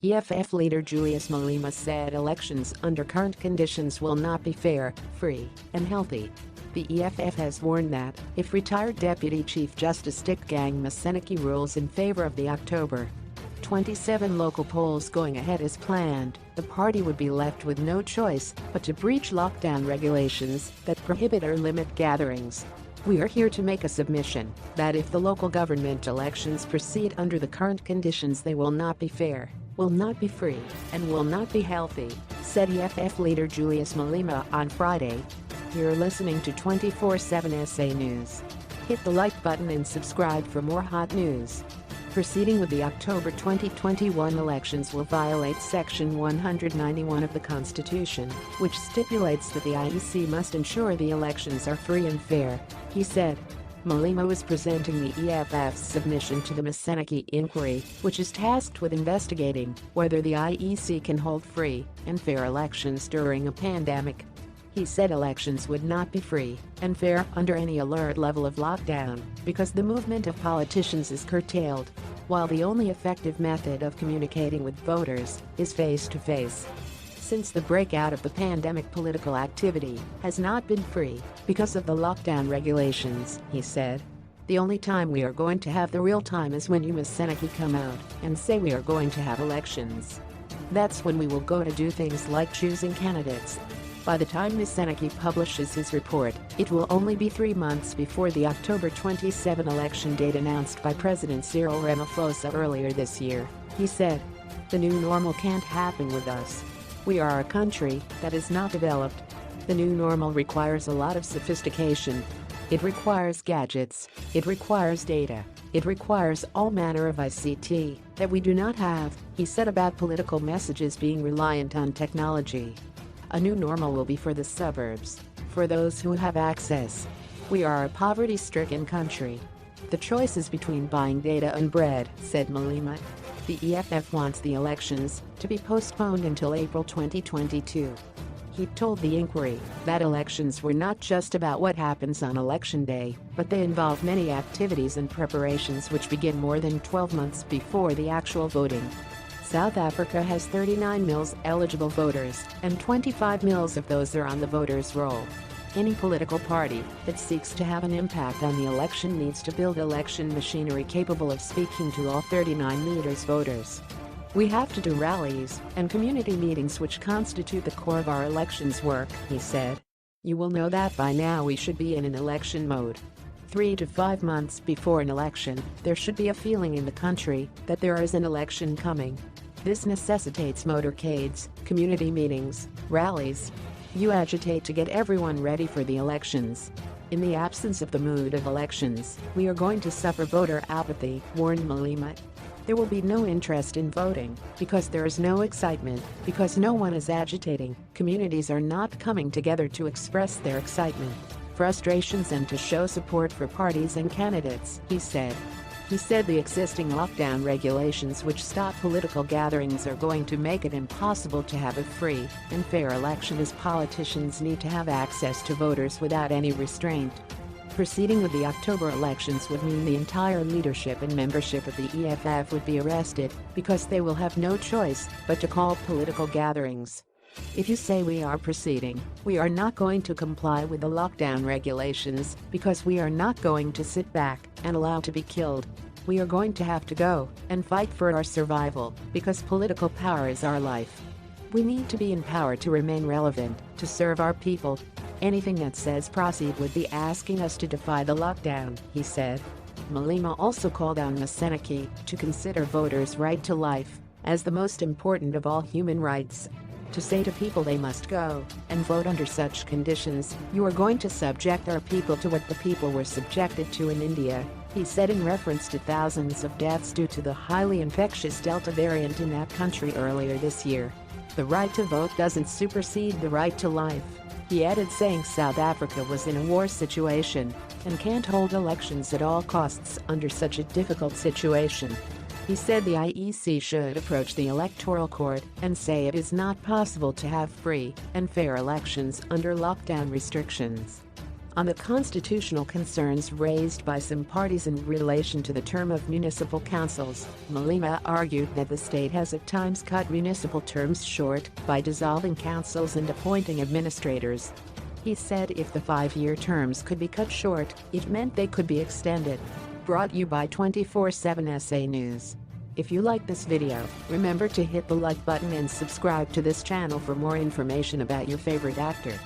EFF leader Julius Malema said elections under current conditions will not be fair, free, and healthy. The EFF has warned that, if retired Deputy Chief Justice Dikgang Moseneke rules in favor of the October 27 local polls going ahead as planned, the party would be left with no choice but to breach lockdown regulations that prohibit or limit gatherings. "We are here to make a submission that if the local government elections proceed under the current conditions, they will not be fair, will not be free, and will not be healthy," said EFF leader Julius Malema on Friday. You're listening to 24/7 SA News. Hit the like button and subscribe for more hot news. Proceeding with the October 2021 elections will violate Section 191 of the Constitution, which stipulates that the IEC must ensure the elections are free and fair, he said. Malema was presenting the EFF's submission to the Moseneke inquiry, which is tasked with investigating whether the IEC can hold free and fair elections during a pandemic. He said elections would not be free and fair under any alert level of lockdown because the movement of politicians is curtailed, while the only effective method of communicating with voters is face-to-face. Since the breakout of the pandemic, political activity has not been free because of the lockdown regulations, he said. The only time we are going to have the real time is when you Moseneke come out and say we are going to have elections. That's when we will go to do things like choosing candidates. By the time Moseneke publishes his report, it will only be 3 months before the October 27 election date announced by President Cyril Ramaphosa earlier this year, he said. The new normal can't happen with us. We are a country that is not developed. The new normal requires a lot of sophistication. It requires gadgets, it requires data, it requires all manner of ICT that we do not have, he said about political messages being reliant on technology. A new normal will be for the suburbs, for those who have access. We are a poverty-stricken country. The choice is between buying data and bread, said Malema. The EFF wants the elections to be postponed until April 2022. He told the inquiry that elections were not just about what happens on election day, but they involve many activities and preparations which begin more than 12 months before the actual voting. South Africa has 39 million eligible voters, and 25 million of those are on the voters' roll. Any political party that seeks to have an impact on the election needs to build election machinery capable of speaking to all 39 million voters. We have to do rallies and community meetings which constitute the core of our elections work, he said. You will know that by now we should be in an election mode. 3 to 5 months before an election, there should be a feeling in the country that there is an election coming. This necessitates motorcades, community meetings, rallies. You agitate to get everyone ready for the elections. In the absence of the mood of elections, we are going to suffer voter apathy, warned Malema. There will be no interest in voting because there is no excitement, because no one is agitating. Communities are not coming together to express their excitement, frustrations, and to show support for parties and candidates, he said. He said the existing lockdown regulations which stop political gatherings are going to make it impossible to have a free and fair election as politicians need to have access to voters without any restraint. Proceeding with the October elections would mean the entire leadership and membership of the EFF would be arrested because they will have no choice but to call political gatherings. If you say we are proceeding, we are not going to comply with the lockdown regulations because we are not going to sit back and allow to be killed. We are going to have to go and fight for our survival because political power is our life. We need to be in power to remain relevant, to serve our people. Anything that says proceed would be asking us to defy the lockdown, he said. Malema also called on Moseneke to consider voters' right to life as the most important of all human rights. To say to people they must go and vote under such conditions, you are going to subject our people to what the people were subjected to in India, he said in reference to thousands of deaths due to the highly infectious Delta variant in that country earlier this year. The right to vote doesn't supersede the right to life, he added, saying South Africa was in a war situation and can't hold elections at all costs under such a difficult situation. He said the IEC should approach the Electoral Court and say it is not possible to have free and fair elections under lockdown restrictions. On the constitutional concerns raised by some parties in relation to the term of municipal councils, Malema argued that the state has at times cut municipal terms short by dissolving councils and appointing administrators. He said if the 5-year terms could be cut short, it meant they could be extended. Brought you by 24/7 SA News. If you like this video, remember to hit the like button and subscribe to this channel for more information about your favorite actor.